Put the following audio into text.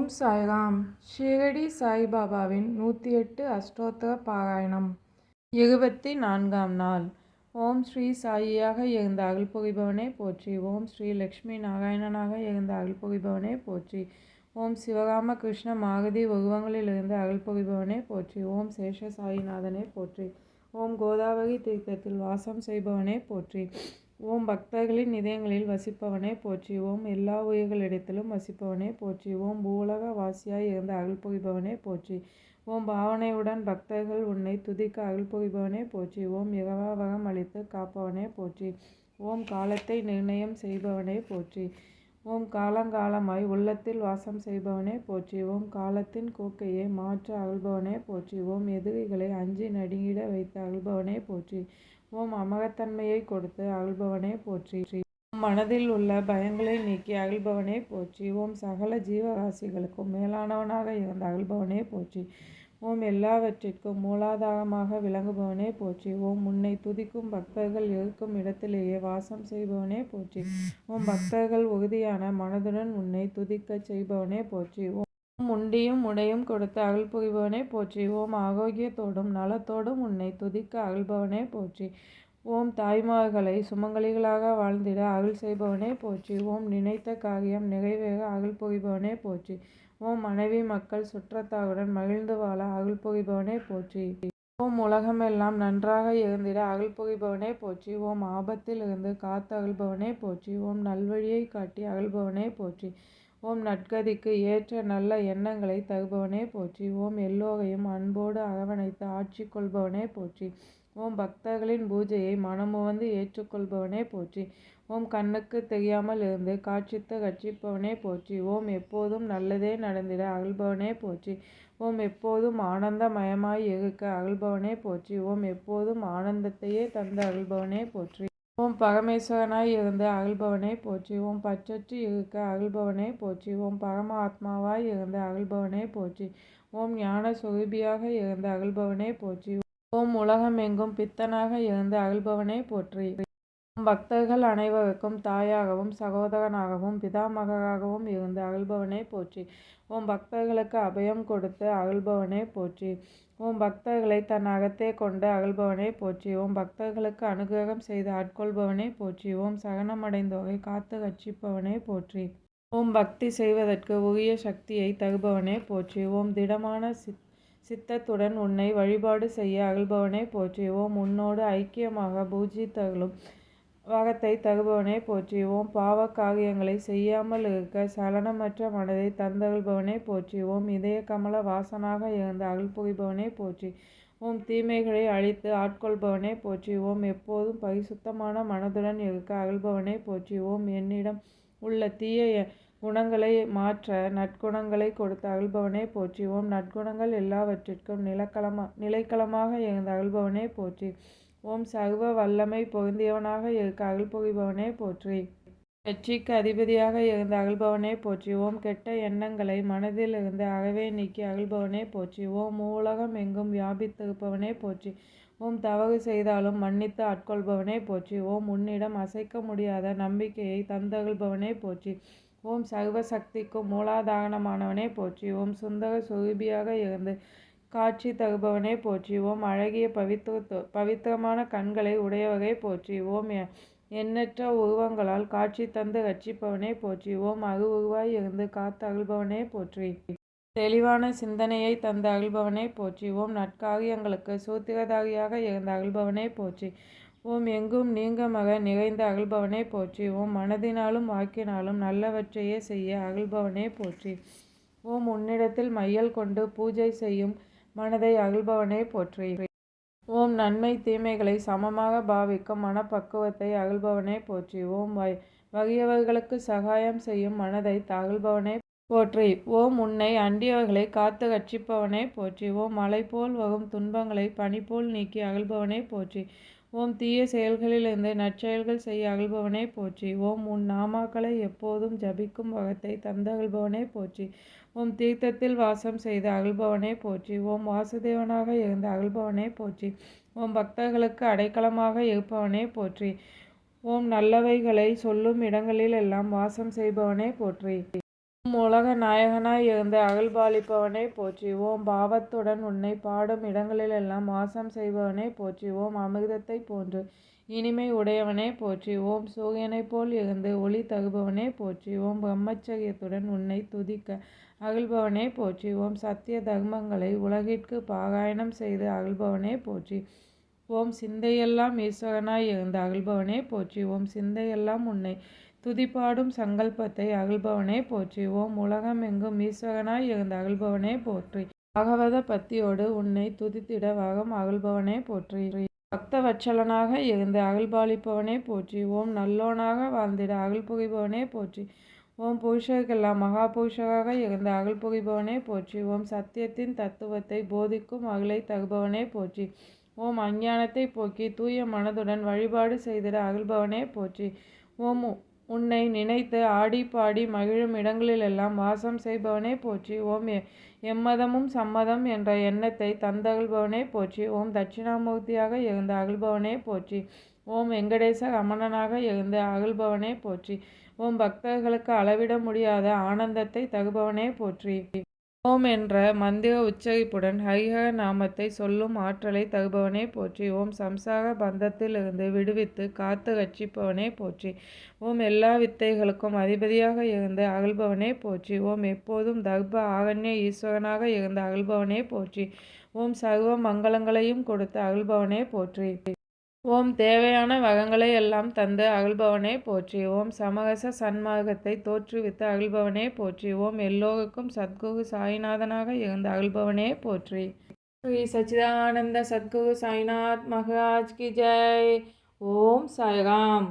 ஓம் சாய்ராம். ஷீரடி சாய்பாபாவின் 108 அஷ்டோத்திர பாராயணம். 24ஆம் நாள். ஓம் ஸ்ரீ சாயியாக இருந்த அருள் புரிபவனே போற்றி. ஓம் ஸ்ரீ லக்ஷ்மி நாராயணனாக இருந்த அருள் புரிபவனே போற்றி. ஓம் சிவராம கிருஷ்ண மாருதி உருவங்களிலிருந்து அருள் புரிபவனே போற்றி. ஓம் சேஷ சாயிநாதனே போற்றி. ஓம் கோதாவரி தீர்த்தத்தில் வாசம் செய்பவனே போற்றி. ஓம் பக்தர்களின் இதயங்களில் வசிப்பவனே போற்றி. ஓம் எல்லா உயிர்களிடத்திலும் வசிப்பவனே போற்றி. ஓம் பூலக வாசியாய் இருந்த அருள் புரிபவனே போற்றி. ஓம் பாவனையுடன் பக்தர்கள் உன்னை துதிக்க அருள் புரிபவனே போற்றி. ஓம் இரவாவரம் அளித்து காப்பவனே போற்றி. ஓம் காலத்தை நிர்ணயம் செய்பவனே போற்றி. ஓம் காலங்காலமாய் உள்ளத்தில் வாசம் செய்பவனே போற்றி. ஓம் காலத்தின் போக்கையே மாற்ற அருள்பவனே போற்றி. ஓம் எதிரிகளை அஞ்சி நடுங்கிட வைத்து அருள்பவனே போற்றி. ஓம் அமரத்தன்மையை கொடுத்து அருள்பவனே போற்றி. ஓம் மனதில் உள்ள பயங்களை நீக்கி அருள்பவனே போற்றி. ஓம் சகல ஜீவராசிகளுக்கும் மேலானவனாக இருந்த அருள்பவனே போற்றி. ஓம் எல்லாவற்றிற்கும் மூலாதாரமாக விளங்குபவனே போற்றி. ஓம் உன்னை துதிக்கும் பக்தர்கள் இருக்கும் இடத்திலேயே வாசம் செய்பவனே போற்றி. ஓம் பக்தர்கள் உறுதியான மனதுடன் உன்னை துதிக்க செய்பவனே போற்றி. ஓம் உண்டியும் உடையும் கொடுத்து அருள் புரிபவனே போற்றி. ஓம் ஆரோக்கியத்தோடும் நலத்தோடும் உன்னை துதிக்க அருள்பவனே போற்றி. ஓம் தாய்மார்களை சுமங்கலிகளாக வாழ்ந்திட அருள் செய்பவனே போற்றி. ஓம் நினைத்த காரியம் நிறைவேற அருள் புரிபவனே போற்றி. ஓம் மனைவி மக்கள் சுற்றத்தாருடன் மகிழ்ந்து வாழ அருள் புரிபவனே போற்றி. ஓம் உலகமெல்லாம் நன்றாக இருந்திட அருள் புரிபவனே போற்றி. ஓம் ஆபத்தில் இருந்து காத்து அருள்பவனே போற்றி. ஓம் நல்வழியை காட்டி அருள்பவனே போற்றி. ஓம் நற்கதிக்கு ஏற்ற நல்ல எண்ணங்களை தருபவனே போற்றி. ஓம் எல்லோரையும் அன்போடு அரவணைத்து ஆட்சி கொள்பவனே போற்றி. ஓம் பக்தர்களின் பூஜையை மனமுவந்து ஏற்றுக்கொள்பவனே போற்றி. ஓம் கண்ணுக்கு தெரியாமல் இருந்து காட்சித்து ரட்சிப்பவனே போற்றி. ஓம் எப்போதும் நல்லதே நடந்திட அருள்பவனே போற்றி. ஓம் எப்போதும் ஆனந்தமயமாய் இருக்க அருள்பவனே போற்றி. ஓம் எப்போதும் ஆனந்தத்தையே தந்து அருள்பவனே போற்றி. ஓம் பரமேஸ்வரனாய் இருந்து அருள்பவனே போற்றி. ஓம் பற்றற்று இருக்க அருள்பவனே போற்றி. ஓம் பரம ஆத்மாவாய் இருந்து அருள்பவனே போற்றி. ஓம் ஞான சுரூபியாக இருந்து அருள்பவனே போற்றி. ஓம் உலகமெங்கும் பித்தனாக இருந்து அருள்பவனே போற்றி. ஓம் பக்தர்கள் அனைவருக்கும் தாயாகவும் சகோதரனாகவும் பிதாமகராகவும் இருந்து அருள்பவனே போற்றி. ஓம் பக்தர்களுக்கு அபயம் கொடுத்து அருள்பவனே போற்றி. ஓம் பக்தர்களை தன் அகத்தே கொண்டு அருள்பவனே போற்றி. ஓம் பக்தர்களுக்கு அனுகிரகம் செய்து ஆட்கொள்பவனே போற்றி. ஓம் சரணமடைந்தோரை காத்து ரட்சிப்பவனே போற்றி. ஓம் பக்தி செய்வதற்கு உரிய சக்தியை தருபவனே போற்றி. ஓம் திடமான சித்தத்துடன் உன்னை வழிபாடு செய்ய அருள்பவனே போற்றி. ஓம் உன்னோடு ஐக்கியமாக பூஜித்தருளும் வரத்தை தருபவனே போற்றி. ஓம் பாவ காரியங்களை செய்யாமல் இருக்க சலனமற்ற மனதை தந்தருள்பவனே போற்றி. ஓம் இதய கமல வாசனாக இருந்த அருள் புரிபவனே போற்றி. ஓம் தீமைகளை அழித்து ஆட்கொள்பவனே போற்றி. ஓம் எப்போதும் பரிசுத்தமான மனதுடன் இருக்க அருள்பவனே போற்றி. ஓம் என்னிடம் உள்ள தீய குணங்களை மாற்ற நற்குணங்களை கொடுத்து அருள்பவனே போற்றி. ஓம் நற்குணங்கள் எல்லாவற்றிற்கும் நிலைக்களமாக இருந்த அருள்பவனே போற்றி. ஓம் சர்வ வல்லமை பொருந்தியவனாக இருக்க அருள் புரிபவனே போற்றி. வெற்றிக்கு அதிபதியாக இருந்த அருள்பவனே போற்றி. ஓம் கெட்ட எண்ணங்களை மனதில் இருந்து அறவே நீக்கி அருள்பவனே போற்றி. ஓம் உலகம் எங்கும் வியாபித்திருப்பவனே போற்றி. ஓம் தவறு செய்தாலும் மன்னித்து ஆட்கொள்பவனே போற்றி. ஓம் உன்னிடம் அசைக்க முடியாத நம்பிக்கையை தந்தருள்பவனே போற்றி. ஓம் சர்வ சக்திக்கும் மூலாதாரணமானவனே போற்றி. ஓம் சுந்தர சுரூபியாக இருந்து காட்சி தருபவனே போற்றி. ஓம் அழகிய பவித்திரமான கண்களை உடையவரே போற்றி. ஓம் எண்ணற்ற உருவங்களால் காட்சி தந்து ரட்சிப்பவனே போற்றி. ஓம் உருவாய் இருந்து காத்து அருள்பவனே போற்றி. தெளிவான சிந்தனையை தந்து அருள்பவனே போற்றி. ஓம் நற்காரியங்களுக்கு சூத்திரதாரியாக இருந்த அருள்பவனே போற்றி. ஓம் எங்கும் நீங்கமக நிறைந்த அருள்பவனே போற்றி. ஓம் மனதினாலும் வாக்கினாலும் நல்லவற்றையே செய்ய அருள்பவனே போற்றி. ஓம் உன்னிடத்தில் மையல் கொண்டு பூஜை செய்யும் மனதை அருள்பவனே போற்றி. ஓம் நன்மை தீமைகளை சமமாக பாவிக்கும் மனப்பக்குவத்தை அருள்பவனே போற்றி. ஓம் வறியவர்களுக்கு சகாயம் செய்யும் மனதை அருள்பவனே போற்றி. ஓம் உன்னை அண்டியவர்களை காத்து ரட்சிப்பவனே போற்றி. ஓம் மலை போல் வரும் துன்பங்களை பனி போல் நீக்கி அருள்பவனே போற்றி. ஓம் தீய செயல்களிலிருந்து நற்செயல்கள் செய்ய அருள்பவனே போற்றி. ஓம் உன் நாமாக்களை எப்போதும் ஜபிக்கும் வரத்தை தந்தருள்பவனே போற்றி. ஓம் தீர்த்தத்தில் வாசம் செய்த அருள்பவனே போற்றி. ஓம் வாசுதேவனாக இருந்த அருள்பவனே போற்றி. ஓம் பக்தர்களுக்கு அடைக்கலமாக இருப்பவனே போற்றி. ஓம் நல்லவைகளை சொல்லும் இடங்களில் எல்லாம் வாசம் செய்பவனே போற்றி. உலக நாயகனாய் இருந்து அகல்பாலிப்பவனே போற்றி. ஓம் பாவத்துடன் உன்னை பாடும் இடங்களிலெல்லாம் வாசம் செய்பவனே போற்றி. ஓம் அமிர்தத்தைப் போன்று இனிமை உடையவனே போற்றி. ஓம் சூரியனைப் போல் இருந்து ஒளி தகுபவனே போற்றி. ஓம் பிரம்மச்சரியத்துடன் உன்னை துதிக்க அகல்பவனே போற்றி. ஓம் சத்திய தர்மங்களை உலகிற்கு பாராயணம் செய்து அகல்பவனே போற்றி. ஓம் சிந்தையெல்லாம் ஈஸ்வரனாய் இருந்து அகல்பவனே போற்றி. ஓம் சிந்தையெல்லாம் உன்னை துதிப்பாடும் சங்கல்பத்தை அகல்பவனே போற்றி. ஓம் உலகம் எங்கும் ஈஸ்வரனாய் இருந்து அகல்பவனே போற்றி. பாகவத பக்தியோடு உன்னை துதித்திட வகம் அகல்பவனே போற்றி. பக்தவத்சலனாக இருந்து அகல்பாலிப்பவனே போற்றி. ஓம் நல்லோனாக வாழ்ந்திட அகல் புரிபவனே போற்றி. ஓம் புருஷருக்கெல்லாம் மகா புருஷராக இருந்து அகல் புரிபவனே போற்றி. ஓம் சத்தியத்தின் தத்துவத்தை போதிக்கும் அகலை தருபவனே போற்றி. ஓம் அஞ்ஞானத்தை போக்கி தூய மனதுடன் வழிபாடு செய்திட அகல்பவனே போற்றி. ஓம் உன்னை நினைத்து ஆடி பாடி மகிழும் இடங்களிலெல்லாம் வாசம் செய்பவனே போற்றி. ஓம் எம்மதமும் சம்மதம் என்ற எண்ணத்தை தந்தகல்பவனே போற்றி. ஓம் தட்சிணாமூர்த்தியாக இருந்து அகல்பவனே போற்றி. ஓம் வெங்கடேச ரமணனாக இருந்து அகல்பவனே போற்றி. ஓம் பக்தர்களுக்கு அளவிட முடியாத ஆனந்தத்தை தருபவனே போற்றி. ஓம் என்ற மந்திர உச்சரிப்புடன் ஹரிஹர நாமத்தை சொல்லும் ஆற்றலை தருபவனே போற்றி. ஓம் சம்சார பந்தத்திலிருந்து விடுவித்து காத்து ரட்சிப்பவனே போற்றி. ஓம் எல்லா வித்தைகளுக்கும் அதிபதியாக இருந்து அகல்பவனே போற்றி. ஓம் எப்போதும் தர்ப ஆரண்ய ஈஸ்வரனாக இருந்து அகல்பவனே போற்றி. ஓம் சர்வ மங்களங்களையும் கொடுத்து அகல்பவனே போற்றி. ஓம் தேவையான வகங்களை எல்லாம் தந்து அகல்பவனே போற்றி. ஓம் சமரச சன்மார்க்கத்தை தோற்றுவித்து அகல்பவனே போற்றி. ஓம் எல்லோருக்கும் சத்குரு சாய்நாதனாக இருந்து அகல்பவனே போற்றி. ஸ்ரீ சச்சிதானந்த சத்குரு சாய்நாத் மகாராஜ் கி ஜெய். ஓம் சாய்ராம்.